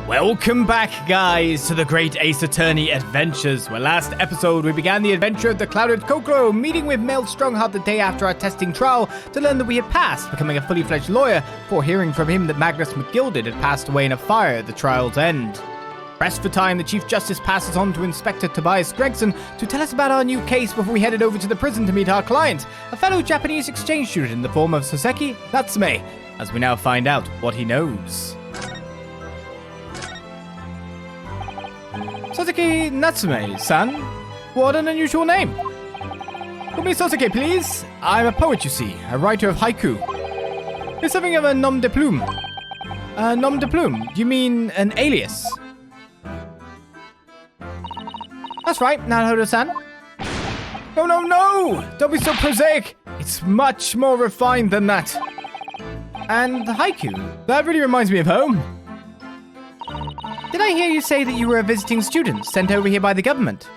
Welcome back, guys, to the Great Ace Attorney Adventures, where last episode we began the adventure of the Clouded Kokoro, meeting with Mel Strongheart the day after our testing trial to learn that we had passed, becoming a fully fledged lawyer, before hearing from him that Magnus McGilded had passed away in a fire at the trial's end. Pressed for time, the Chief Justice passes on to Inspector Gregson to tell us about our new case before we headed over to the prison to meet our client, a fellow Japanese exchange student in the form of Soseki Natsume, as we now find out what he knows. Soseki Natsume-san? What an unusual name. Call me Soseki, please. I'm a poet, you see, a writer of haiku. It's something of a nom de plume. A nom de plume? You mean an alias? That's right, Naruhodo-san. No! Don't be so prosaic. It's much more refined than that. And the haiku? That really reminds me of home. Did I hear you say that you were a visiting student sent over here by the government?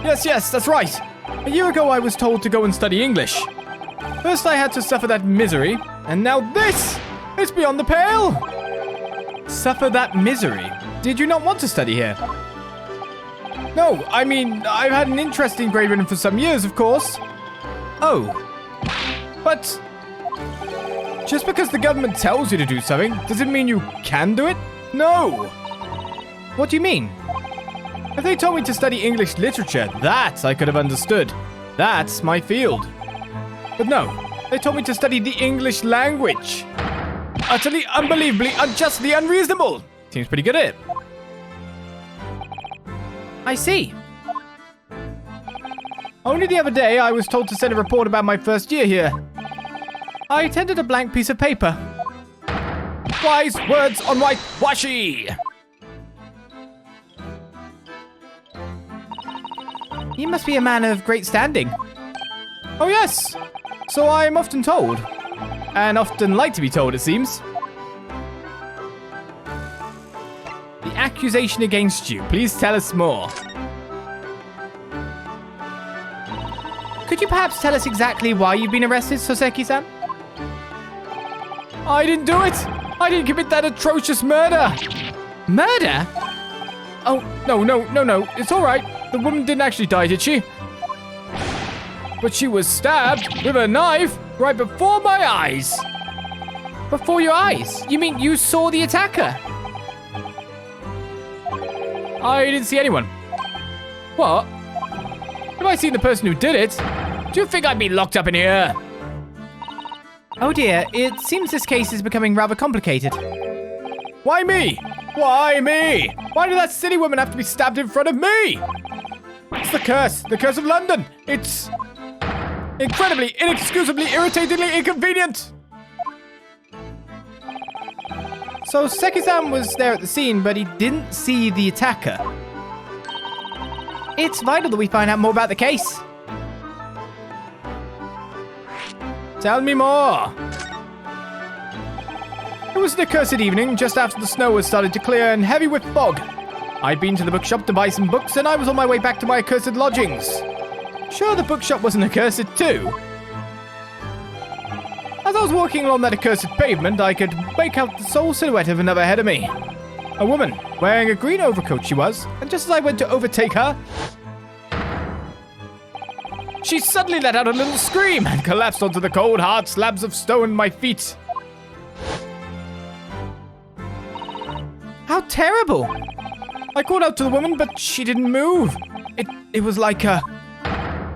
Yes, that's right. A year ago I was told to go and study English. First I had to suffer that misery, and now this! It's beyond the pale! Suffer that misery? Did you not want to study here? No, I mean, I've had an interest in grade writing for some years, of course. Oh. But just because the government tells you to do something, does it mean you can do it? No! What do you mean? If they told me to study English literature, that I could have understood. That's my field. But no, they told me to study the English language. Utterly, unbelievably, unjustly unreasonable. Seems pretty good at it. I see. Only the other day, I was told to send a report about my first year here. I tendered a blank piece of paper. Wise words on white washi! You must be a man of great standing. Oh yes, so I am often told. And often like to be told, it seems. The accusation against you, please tell us more. Could you perhaps tell us exactly why you've been arrested, Soseki-san? I didn't do it! I didn't commit that atrocious murder! Murder? Oh, no. It's all right. The woman didn't actually die, did she? But she was stabbed with a knife right before my eyes. Before your eyes? You mean you saw the attacker? I didn't see anyone. What? Have I seen the person who did it? Do you think I'd be locked up in here? Oh dear, it seems this case is becoming rather complicated. Why me? Why me? Why did that silly woman have to be stabbed in front of me? It's the curse of London. It's incredibly, inexcusably, irritatingly inconvenient. So Seki-san was there at the scene, but he didn't see the attacker. It's vital that we find out more about the case. Tell me more. It was an accursed evening, just after the snow had started to clear and heavy with fog. I'd been to the bookshop to buy some books, and I was on my way back to my accursed lodgings. Sure, the bookshop wasn't accursed too. As I was walking along that accursed pavement, I could make out the sole silhouette of another ahead of me. A woman, wearing a green overcoat she was, and just as I went to overtake her, she suddenly let out a little scream and collapsed onto the cold, hard slabs of stone at my feet. How terrible! I called out to the woman, but she didn't move. It was like a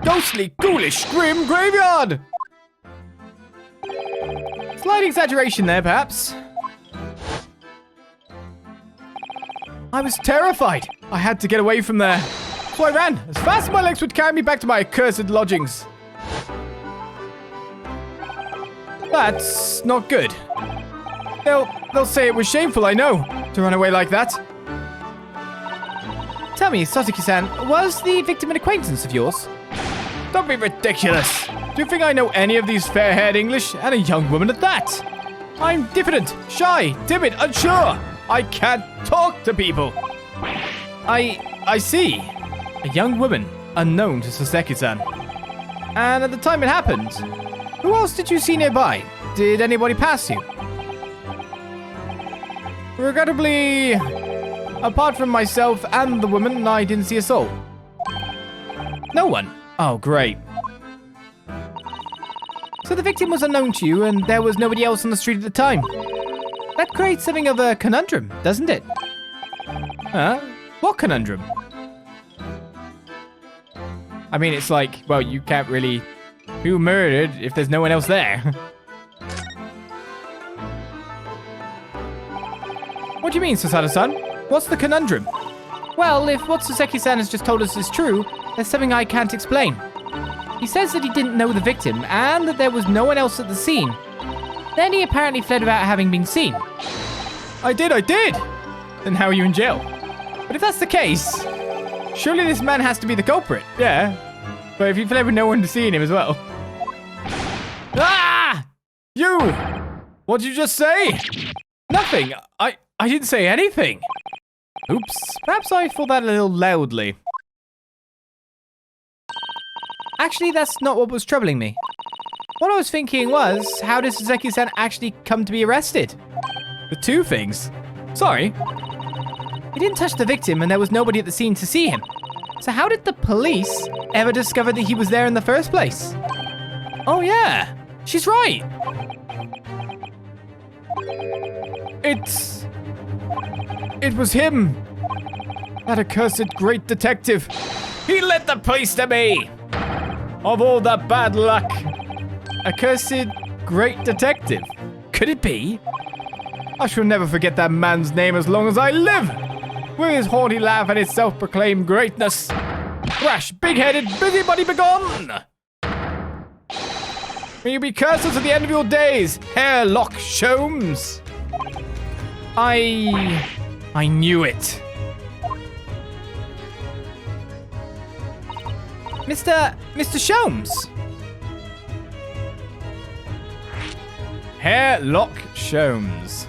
ghostly, ghoulish, grim graveyard. Slight exaggeration there, perhaps. I was terrified. I had to get away from there. So I ran as fast as my legs would carry me back to my accursed lodgings. That's not good. They'll say it was shameful, I know, to run away like that. Tell me, Soseki-san, was the victim an acquaintance of yours? Don't be ridiculous. Do you think I know any of these fair-haired English, and a young woman at that? I'm diffident, shy, timid, unsure. I can't talk to people. I see. A young woman, unknown to Soseki-san. And at the time it happened, who else did you see nearby? Did anybody pass you? Regrettably, apart from myself and the woman, I didn't see a soul. No one? Oh, great. So the victim was unknown to you, and there was nobody else on the street at the time. That creates something of a conundrum, doesn't it? Huh? What conundrum? I mean, it's like, well, you can't really... Who murdered if there's no one else there? What do you mean, Sosada-san? What's the conundrum? Well, if what Soseki-san has just told us is true, there's something I can't explain. He says that he didn't know the victim, and that there was no one else at the scene. Then he apparently fled without having been seen. I did! Then how are you in jail? But if that's the case, surely this man has to be the culprit. Yeah, but if he fled with no one to see him as well. Ah! You! What'd you just say? Nothing. I didn't say anything. Oops. Perhaps I thought that a little loudly. Actually, that's not what was troubling me. What I was thinking was, how did Soseki-san actually come to be arrested? The two things. Sorry. He didn't touch the victim and there was nobody at the scene to see him. So how did the police ever discover that he was there in the first place? Oh yeah, she's right. It was him. That accursed great detective. He led the police to me. Of all the bad luck. Accursed great detective. Could it be? I shall never forget that man's name as long as I live. With his haughty laugh and his self-proclaimed greatness. Rash, big-headed, busybody begone! May you be cursed to the end of your days, Hairlock Sholmes. I knew it. Mr. Sholmes. Hairlock Sholmes.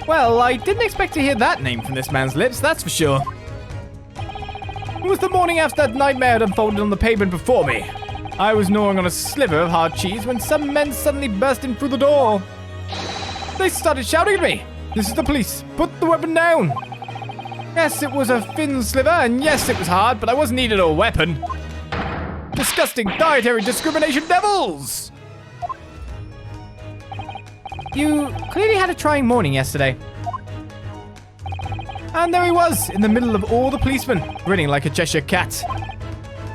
Well, I didn't expect to hear that name from this man's lips, that's for sure. It was the morning after that nightmare had unfolded on the pavement before me. I was gnawing on a sliver of hard cheese when some men suddenly burst in through the door. They started shouting at me. This is the police. Put the weapon down. Yes, it was a thin sliver, and yes, it was hard, but I wasn't needed a weapon. Disgusting dietary discrimination devils! You clearly had a trying morning yesterday. And there he was, in the middle of all the policemen, grinning like a Cheshire cat.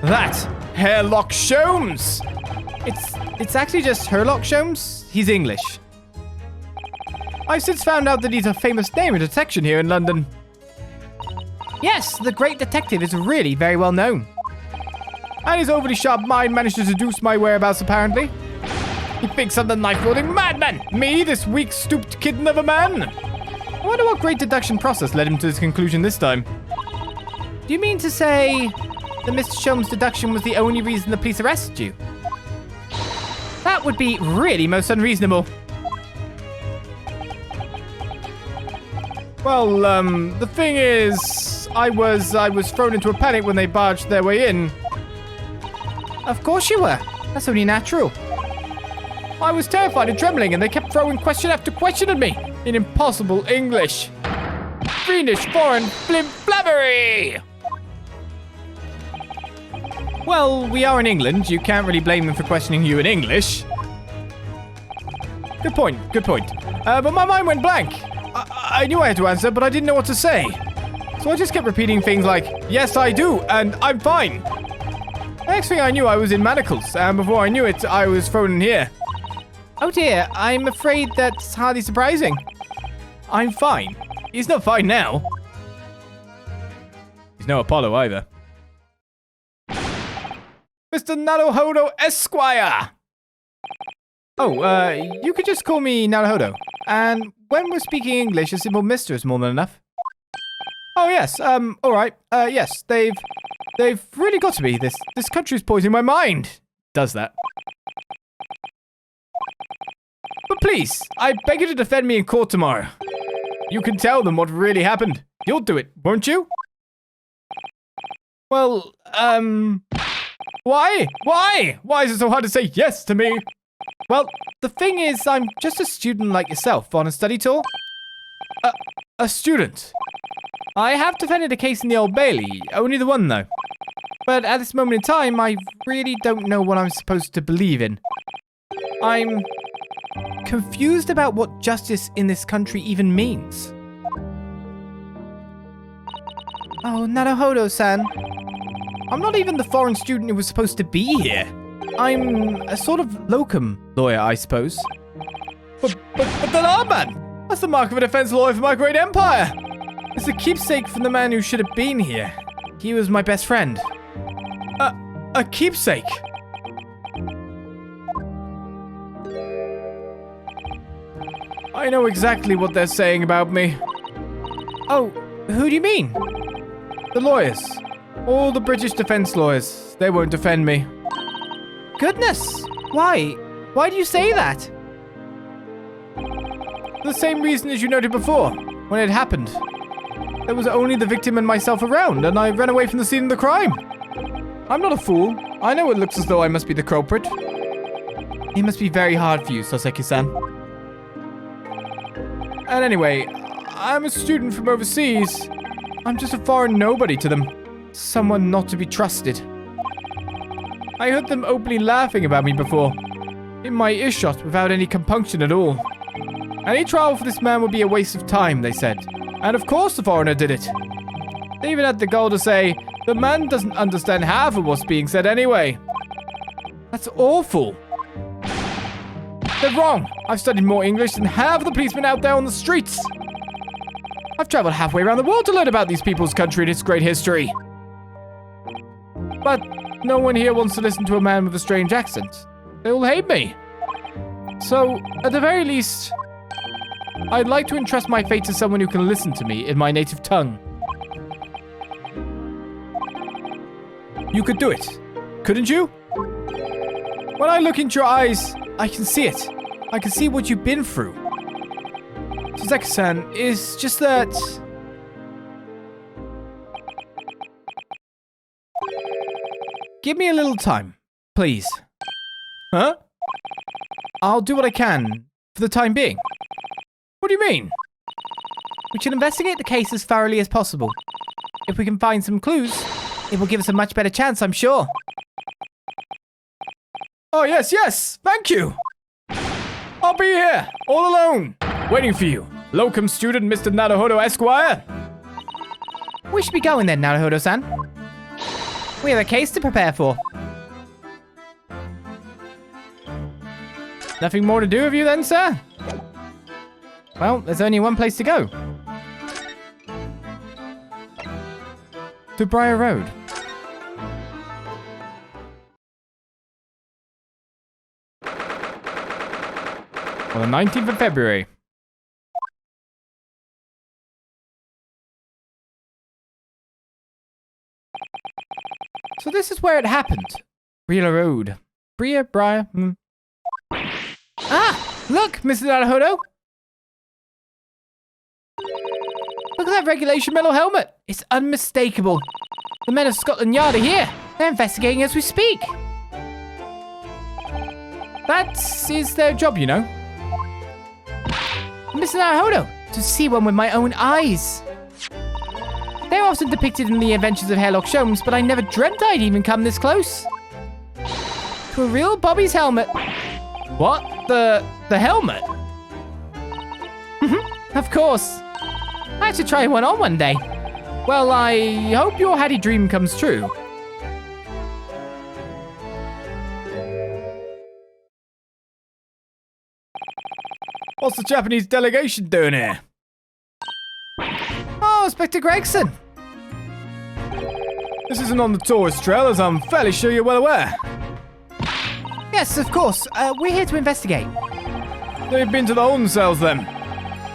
That Hairlock Sholmes! It's actually just Herlock Sholmes. He's English. I've since found out that he's a famous name in detection here in London. Yes, the great detective is really very well known. And his overly sharp mind managed to deduce my whereabouts, apparently. He thinks I'm the knife-wielding madman! Me, this weak, stooped kitten of a man! I wonder what great deduction process led him to this conclusion this time. Do you mean to say that Mr. Sholmes' deduction was the only reason the police arrested you? That would be really most unreasonable. Well, the thing is, I was thrown into a panic when they barged their way in. Of course you were. That's only natural. I was terrified and trembling, and they kept throwing question after question at me in impossible English. Fiendish, foreign, flim-flabbery! Well, we are in England. You can't really blame them for questioning you in English. Good point. But my mind went blank. I knew I had to answer, but I didn't know what to say. So I just kept repeating things like, yes, I do, and I'm fine. The next thing I knew, I was in manacles, and before I knew it, I was thrown in here. Oh dear, I'm afraid that's hardly surprising. I'm fine. He's not fine now. He's no Apollo either. Mr. Naruhodo Esquire! Oh, you could just call me Naruhodo. And when we're speaking English, a simple Mr. is more than enough. Oh yes, alright. Yes, they've really got to be. This country's poisoning my mind. Does that. But please, I beg you to defend me in court tomorrow. You can tell them what really happened. You'll do it, won't you? Well, why? Why is it so hard to say yes to me? Well, the thing is, I'm just a student like yourself on a study tour. A student? I have defended a case in the Old Bailey, only the one though. But at this moment in time, I really don't know what I'm supposed to believe in. I'm confused about what justice in this country even means. Oh, Naruhodo-san. I'm not even the foreign student who was supposed to be here. I'm a sort of locum lawyer, I suppose. But then man! That's the mark of a defense lawyer for my great empire! It's a keepsake from the man who should have been here. He was my best friend. A keepsake? I know exactly what they're saying about me. Oh, who do you mean? The lawyers. All the British defense lawyers. They won't defend me. Goodness! Why? Why do you say that? For the same reason as you noted before, when it happened. There was only the victim and myself around, and I ran away from the scene of the crime. I'm not a fool. I know it looks as though I must be the culprit. It must be very hard for you, Soseki-san. And anyway, I'm a student from overseas. I'm just a foreign nobody to them. Someone not to be trusted. I heard them openly laughing about me before. In my earshot without any compunction at all. Any trial for this man would be a waste of time, they said. And of course the foreigner did it. They even had the gall to say, the man doesn't understand half of what's being said anyway. That's awful. They're wrong. I've studied more English than half of the policemen out there on the streets. I've traveled halfway around the world to learn about these people's country and its great history. But no one here wants to listen to a man with a strange accent. They all hate me. So, at the very least, I'd like to entrust my fate to someone who can listen to me in my native tongue. You could do it, couldn't you? When I look into your eyes, I can see it. I can see what you've been through. Soseki-san, it's just that... Give me a little time, please. Huh? I'll do what I can, for the time being. What do you mean? We should investigate the case as thoroughly as possible. If we can find some clues, it will give us a much better chance, I'm sure. Oh, yes, thank you. I'll be here, all alone, waiting for you. Locum student, Mr. Naruhodo Esquire. We should be going then, Naruhodo-san. We have a case to prepare for. Nothing more to do with you then, sir? Well, there's only one place to go. To Briar Road. On the 19th of February. So this is where it happened. Briar Road. Briar. Ah! Look, Mr. Naruhodo! Look at that regulation metal helmet. It's unmistakable. The men of Scotland Yard are here. They're investigating as we speak. That is their job, you know. Mr. Naruhodo, to see one with my own eyes. They're often depicted in the Adventures of Hairlock Sholmes, but I never dreamt I'd even come this close. To a real Bobby's helmet. What? The helmet? Of course. I should try one on one day. Well, I hope your Hattie dream comes true. What's the Japanese delegation doing here? Oh, Inspector Gregson. This isn't on the tourist trail, as I'm fairly sure you're well aware. Yes, of course. We're here to investigate. They've been to the holding cells, then.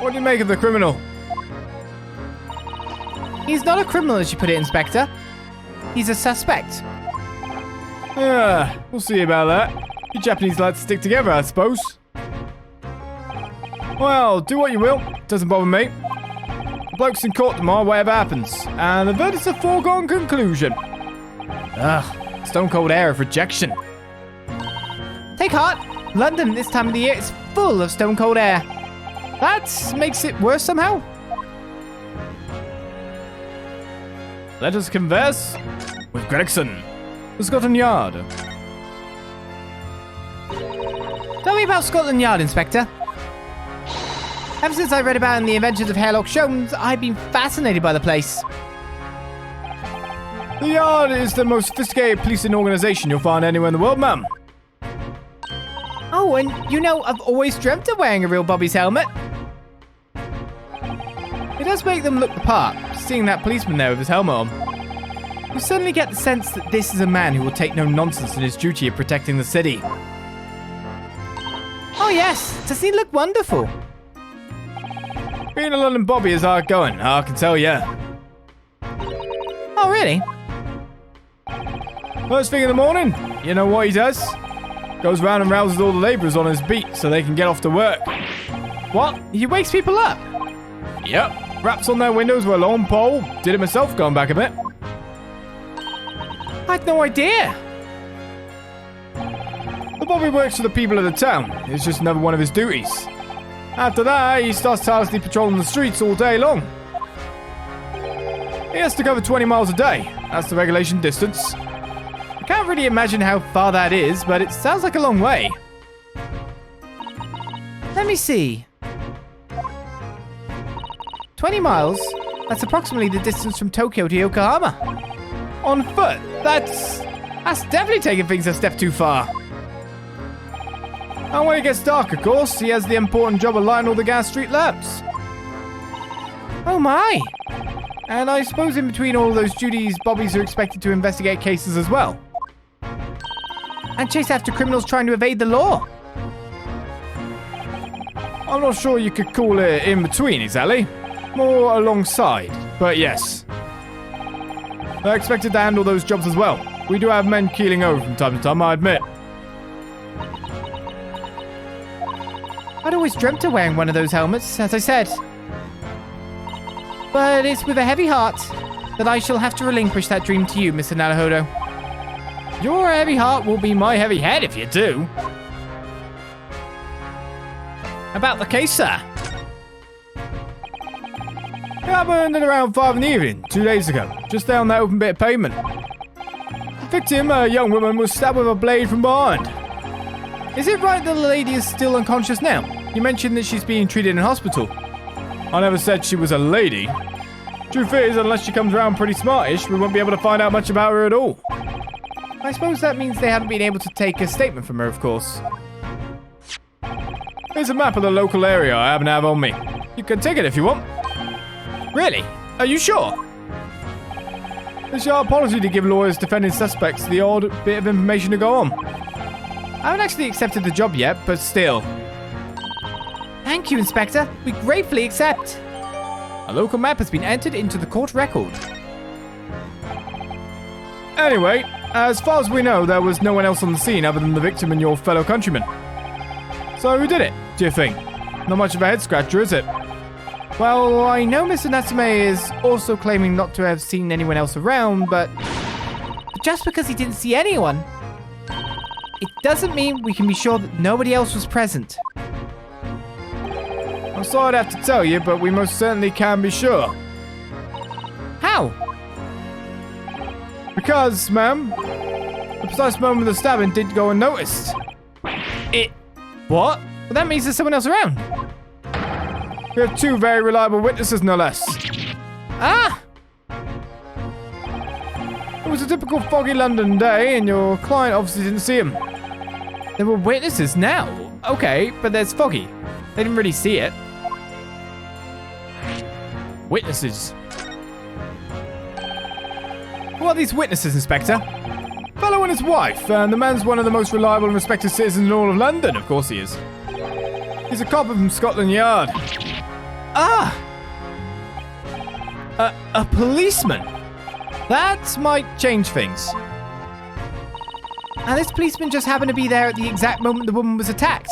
What do you make of the criminal? He's not a criminal, as you put it, Inspector. He's a suspect. Yeah, we'll see about that. You Japanese like to stick together, I suppose. Well, do what you will. Doesn't bother me. The bloke's in court tomorrow, whatever happens. And the verdict's a foregone conclusion. Ugh, stone cold air of rejection. Take heart. London this time of the year is full of stone cold air. That makes it worse somehow. Let us converse with Gregson, the Scotland Yard. Tell me about Scotland Yard, Inspector. Ever since I read about it in the Adventures of Hairlock Sholmes, I've been fascinated by the place. The Yard is the most sophisticated policing organization you'll find anywhere in the world, ma'am. Oh, and you know, I've always dreamt of wearing a real Bobby's helmet. It does make them look the part, seeing that policeman there with his helmet on. You suddenly get the sense that this is a man who will take no nonsense in his duty of protecting the city. Oh yes, doesn't he look wonderful? Being a London Bobby is hard going, I can tell ya. Oh really? First thing in the morning, you know what he does? Goes round and rouses all the labourers on his beat so they can get off to work. What? He wakes people up? Yep. Raps on their windows with a long pole. Did it myself going back a bit. I had no idea. The Bobby works for the people of the town. It's just another one of his duties. After that, he starts tirelessly patrolling the streets all day long. He has to cover 20 miles a day. That's the regulation distance. I can't really imagine how far that is, but it sounds like a long way. Let me see. 20 miles? That's approximately the distance from Tokyo to Yokohama. On foot? That's definitely taking things a step too far. And when it gets dark, of course, he has the important job of lighting all the gas street lamps. Oh my! And I suppose in between all those duties, Bobbies are expected to investigate cases as well. And chase after criminals trying to evade the law. I'm not sure you could call it in between, exactly. More alongside, but yes. They're expected to handle those jobs as well. We do have men keeling over from time to time, I admit. I'd always dreamt of wearing one of those helmets, as I said. But it's with a heavy heart that I shall have to relinquish that dream to you, Mr. Naruhodo. Your heavy heart will be my heavy head if you do. About the case, sir. It happened at around 5 in the evening, 2 days ago, just down that open bit of pavement. The victim, a young woman, was stabbed with a blade from behind. Is it right that the lady is still unconscious now? You mentioned that she's being treated in hospital. I never said she was a lady. Truth is, unless she comes around pretty smartish, we won't be able to find out much about her at all. I suppose that means they haven't been able to take a statement from her, of course. Here's a map of the local area I happen to have on me. You can take it if you want. Really? Are you sure? It's our policy to give lawyers defending suspects the odd bit of information to go on. I haven't actually accepted the job yet, but still. Thank you, Inspector. We gratefully accept. A local map has been entered into the court record. Anyway, as far as we know, there was no one else on the scene other than the victim and your fellow countrymen. So who did it, do you think? Not much of a head-scratcher, is it? Well, I know Mr. Natsume is also claiming not to have seen anyone else around, but just because he didn't see anyone, it doesn't mean we can be sure that nobody else was present. I'm sorry to have to tell you, but we most certainly can be sure. How? Because, ma'am, the precise moment of the stabbing did go unnoticed. What? Well, that means there's someone else around. We have 2 very reliable witnesses, no less. Ah! It was a typical foggy London day, and your client obviously didn't see him. There were witnesses now. Okay, but there's foggy. They didn't really see it. Witnesses. Who are these witnesses, Inspector? Fellow and his wife, and the man's one of the most reliable and respected citizens in all of London. Of course he is. He's a copper from Scotland Yard. Ah! A policeman. That might change things. And this policeman just happened to be there at the exact moment the woman was attacked.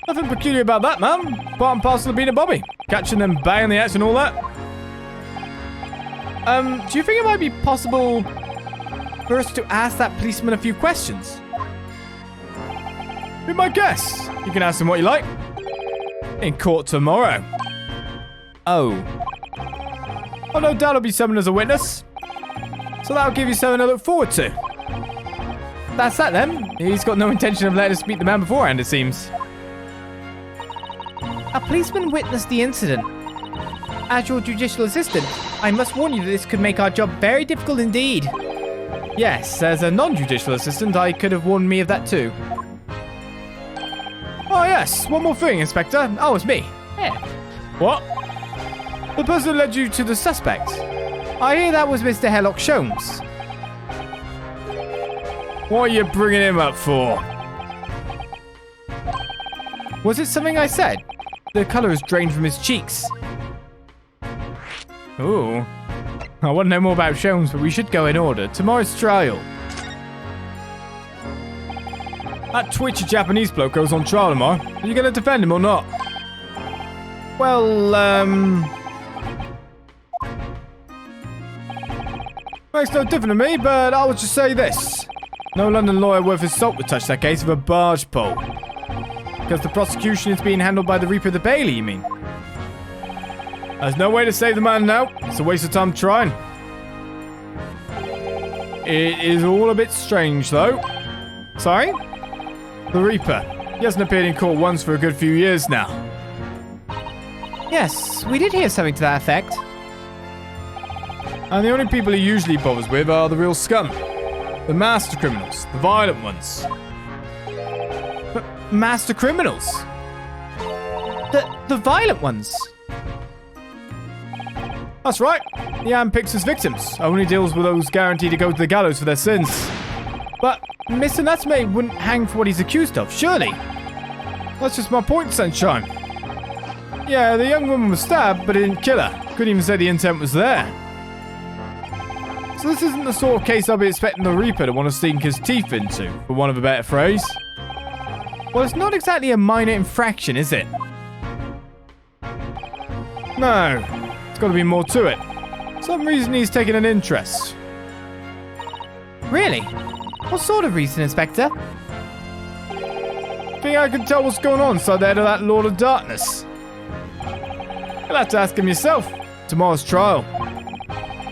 Nothing peculiar about that, man. Part and parcel of being a Bobby. Catching them banging the axe and all that. Do you think it might be possible for us to ask that policeman a few questions? Be my guest. You can ask them what you like. In court tomorrow. Oh. Oh, no doubt I'll be summoned as a witness. So that'll give you something to look forward to. That's that then. He's got no intention of letting us meet the man beforehand, it seems. A policeman witnessed the incident. As your judicial assistant, I must warn you that this could make our job very difficult indeed. Yes, as a non-judicial assistant, I could have warned me of that too. Oh yes, one more thing, Inspector. Oh, it's me. Yeah. What? The person who led you to the suspect. I hear that was Mr. Herlock Sholmes. What are you bringing him up for? Was it something I said? The colour has drained from his cheeks. Ooh. I want to know more about Sholmes, but we should go in order. Tomorrow's trial. That twitchy Japanese bloke goes on trial tomorrow. Are you going to defend him or not? Well, makes no difference to me, but I would just say this. No London lawyer worth his salt would touch that case with a barge pole. Because the prosecution is being handled by the Reaper of the Bailey, you mean? There's no way to save the man now. It's a waste of time trying. It is all a bit strange, though. Sorry? The Reaper. He hasn't appeared in court once for a good few years now. Yes, we did hear something to that effect. And the only people he usually bothers with are the real scum. The master criminals. The violent ones. But master criminals? The violent ones? That's right. He handpicks his victims. Only deals with those guaranteed to go to the gallows for their sins. But Mr. Natsume wouldn't hang for what he's accused of, surely. That's just my point, Sunshine. Yeah, the young woman was stabbed, but it didn't kill her. Couldn't even say the intent was there. So this isn't the sort of case I'll be expecting the Reaper to want to sink his teeth into, for want of a better phrase. Well, it's not exactly a minor infraction, is it? No. There's got to be more to it. Some reason he's taken an interest. Really? What sort of reason, Inspector? Think I can tell what's going on inside the head of that Lord of Darkness? You'll have to ask him yourself. Tomorrow's trial.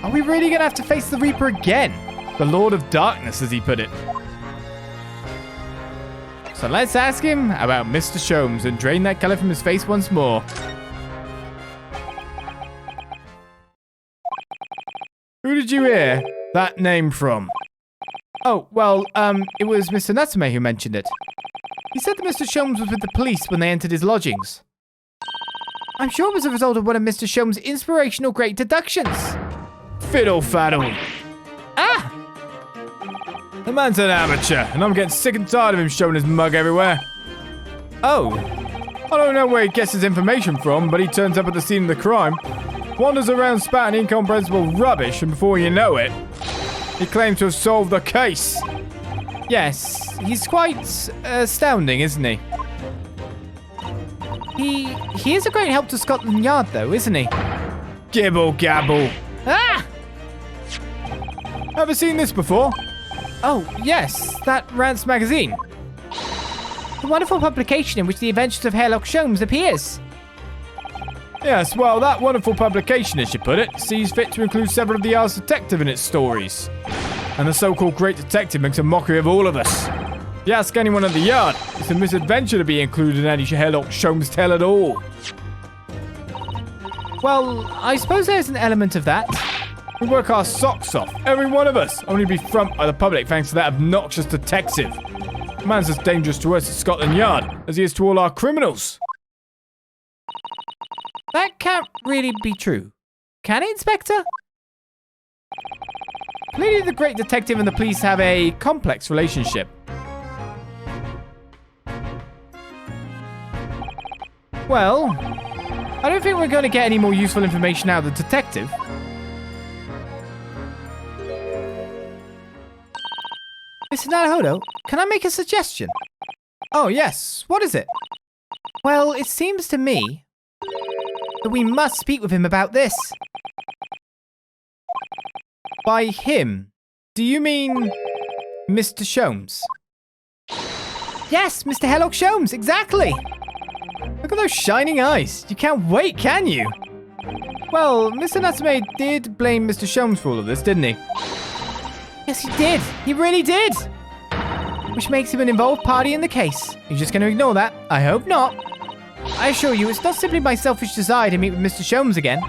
Are we really going to have to face the Reaper again? The Lord of Darkness, as he put it. So let's ask him about Mr. Sholmes and drain that colour from his face once more. Who did you hear that name from? Oh, well, it was Mr. Natsume who mentioned it. He said that Mr. Sholmes was with the police when they entered his lodgings. I'm sure it was a result of one of Mr. Sholmes' inspirational great deductions. Fiddle faddle. Ah! The man's an amateur, and I'm getting sick and tired of him showing his mug everywhere. Oh. I don't know where he gets his information from, but he turns up at the scene of the crime, wanders around spouting incomprehensible rubbish, and before you know it, he claims to have solved the case. Yes, he's quite astounding, isn't he? He is a great help to Scotland Yard, though, isn't he? Gibble gabble. Ah! Ever seen this before? Oh, yes, that Rance magazine. The wonderful publication in which the adventures of Herlock Sholmes appears. Yes, well, that wonderful publication, as you put it, sees fit to include several of the Ars Detective in its stories. And the so-called Great Detective makes a mockery of all of us. If you ask anyone at the Yard, it's a misadventure to be included in any Herlock Sholmes tale at all. Well, I suppose there's an element of that. We work our socks off, every one of us, only to be thumped by the public thanks to that obnoxious detective. The man's as dangerous to us at Scotland Yard as he is to all our criminals. That can't really be true. Can it, Inspector? Clearly the Great Detective and the police have a complex relationship. Well, I don't think we're going to get any more useful information out of the detective. Mr. Naruhodo, can I make a suggestion? Oh, yes. What is it? Well, it seems to me that we must speak with him about this. By him, do you mean Mr. Sholmes? Yes, Mr. Herlock Sholmes, exactly. Look at those shining eyes. You can't wait, can you? Well, Mr. Natsume did blame Mr. Sholmes for all of this, didn't he? Yes, he did. He really did. Which makes him an involved party in the case. You're just going to ignore that? I hope not. I assure you, it's not simply my selfish desire to meet with Mr. Sholmes again.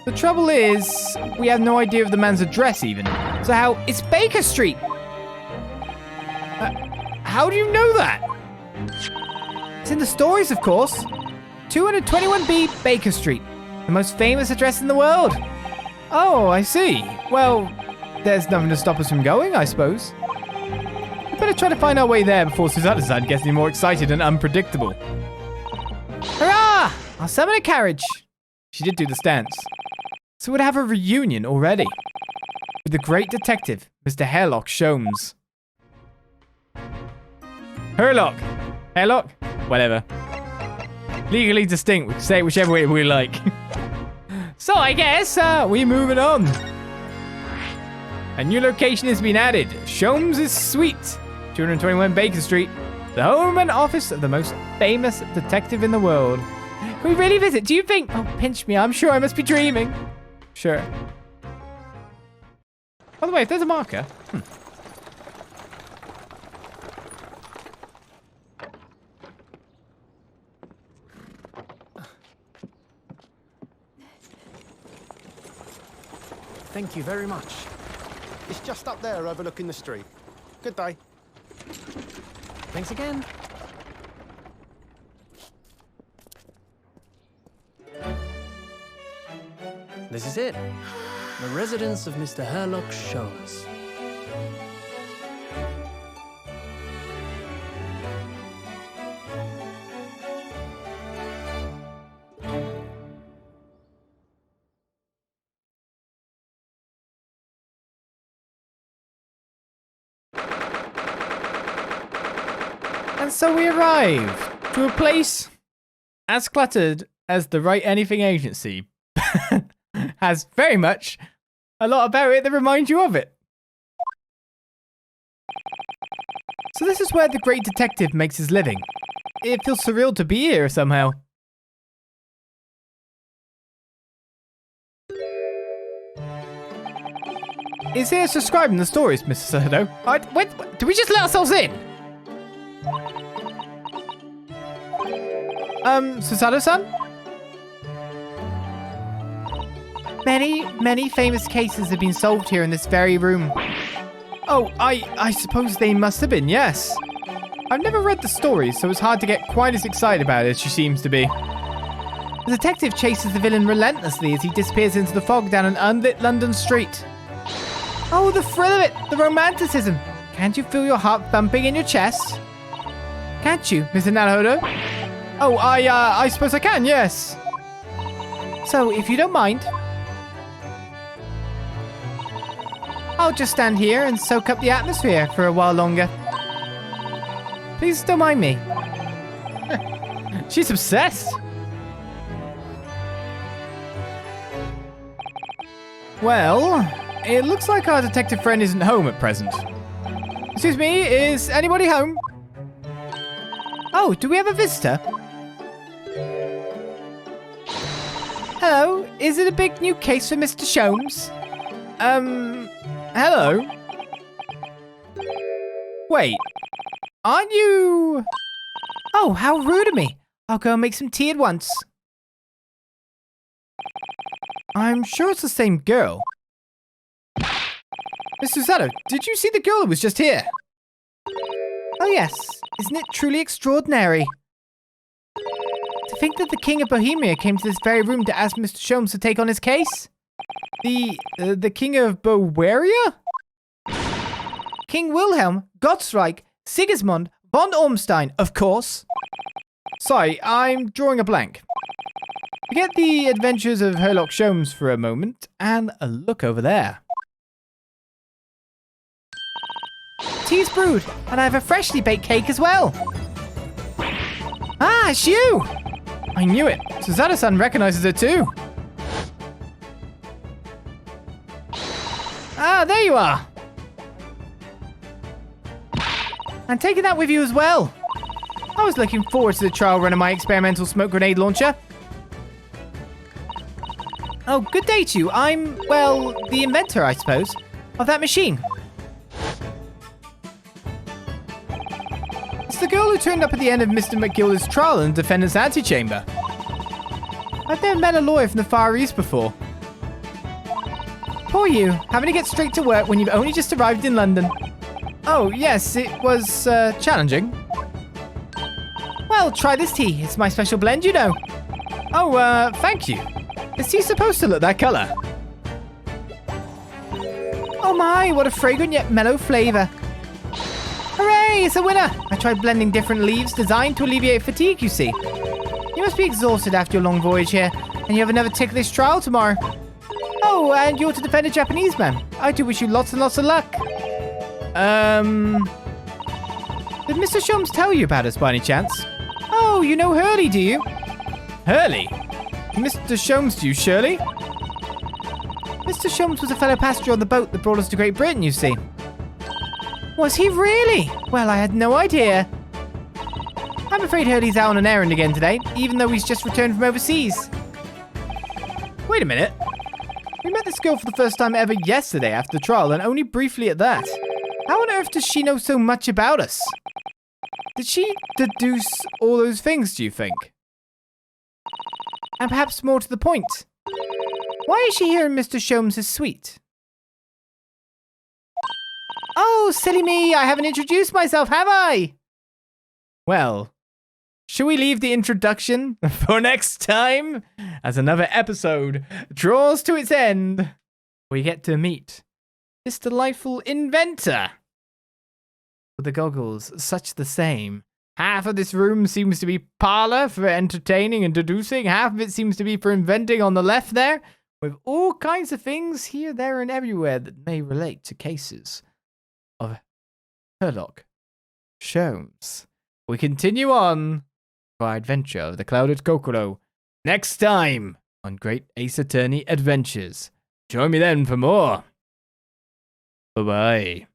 The trouble is, we have no idea of the man's address even. So how? It's Baker Street. How do you know that? It's in the stories, of course. 221B Baker Street. The most famous address in the world. Oh, I see. Well, there's nothing to stop us from going, I suppose. We better try to find our way there before Susanna-san gets any more excited and unpredictable. Hurrah! I'll summon a carriage. She did do the stance. So we'd have a reunion already. With the great detective, Mr. Herlock Sholmes. Herlock. Herlock? Whatever. Legally distinct. We can say it whichever way we like. So I guess we're moving on. A new location has been added. Sholmes' Suite. 221 Baker Street. The home and office of the most famous detective in the world. Can we really visit? Do you think? Oh, pinch me. I'm sure I must be dreaming. Sure. By the way, if there's a marker. Thank you very much. It's just up there overlooking the street. Good day. Thanks again. This is it. The residence of Mr. Herlock Sholmes. And so we arrived to a place as cluttered as the Write Anything agency has very much a lot about it that reminds you of it. So this is where the great detective makes his living. It feels surreal to be here somehow. Is here describing the stories, Mr. Sado? Wait, did we just let ourselves in? Susato-san? Many famous cases have been solved here in this very room. Oh, I suppose they must have been, yes. I've never read the stories, so it's hard to get quite as excited about it as she seems to be. The detective chases the villain relentlessly as he disappears into the fog down an unlit London street. Oh, the thrill of it, the romanticism. Can't you feel your heart thumping in your chest? Can't you, Mr. Naruhodo? Oh, I suppose I can, yes. So, if you don't mind, I'll just stand here and soak up the atmosphere for a while longer. Please don't mind me. She's obsessed. Well, it looks like our detective friend isn't home at present. Excuse me, is anybody home? Oh, do we have a visitor? Hello, is it a big new case for Mr. Sholmes? Hello? Wait, aren't you... Oh, how rude of me. I'll go and make some tea at once. I'm sure it's the same girl. Miss Susato, did you see the girl who was just here? Oh yes, isn't it truly extraordinary? To think that the King of Bohemia came to this very room to ask Mr. Sholmes to take on his case? The King of Bowaria? King Wilhelm, Gottsreich, Sigismund, von Ormstein, of course. Sorry, I'm drawing a blank. Forget the adventures of Herlock Sholmes for a moment, and a look over there. Tea's brewed, and I have a freshly baked cake as well. Ah, it's you! I knew it. Susato-san recognizes it too. Ah, there you are. And taking that with you as well. I was looking forward to the trial run of my experimental smoke grenade launcher. Oh, good day to you. I'm, well, the inventor, I suppose, of that machine. It's the girl who turned up at the end of Mr. McGilda's trial in the defendant's antechamber. I've never met a lawyer from the Far East before. Poor you, having to get straight to work when you've only just arrived in London. Oh, yes, it was, challenging. Well, try this tea. It's my special blend, you know. Oh, thank you. Is tea supposed to look that color? Oh my, what a fragrant yet mellow flavor. Hooray, it's a winner. I tried blending different leaves designed to alleviate fatigue, you see. You must be exhausted after your long voyage here, and you have another ticklish trial tomorrow. Oh, and you're to defend a Japanese man. I do wish you lots and lots of luck. Did Mr. Sholmes tell you about us by any chance? Oh, you know Hurley, do you? Hurley? Mr. Sholmes, do you, Shirley? Mr. Sholmes was a fellow passenger on the boat that brought us to Great Britain, you see. Was he really? Well, I had no idea. I'm afraid Hurley's out on an errand again today, even though he's just returned from overseas. Wait a minute. We met this girl for the first time ever yesterday after the trial, and only briefly at that. How on earth does she know so much about us? Did she deduce all those things, do you think? And perhaps more to the point, why is she here in Mr. Sholmes' suite? Oh, silly me, I haven't introduced myself, have I? Well, should we leave the introduction for next time? As another episode draws to its end, we get to meet this delightful inventor. With the goggles such the same. Half of this room seems to be parlor for entertaining and deducing. Half of it seems to be for inventing on the left there, with all kinds of things here, there, and everywhere that may relate to cases of Sherlock Sholmes. We continue on for our adventure of the Clouded Kokoro next time on Great Ace Attorney Adventures. Join me then for more. Bye-bye.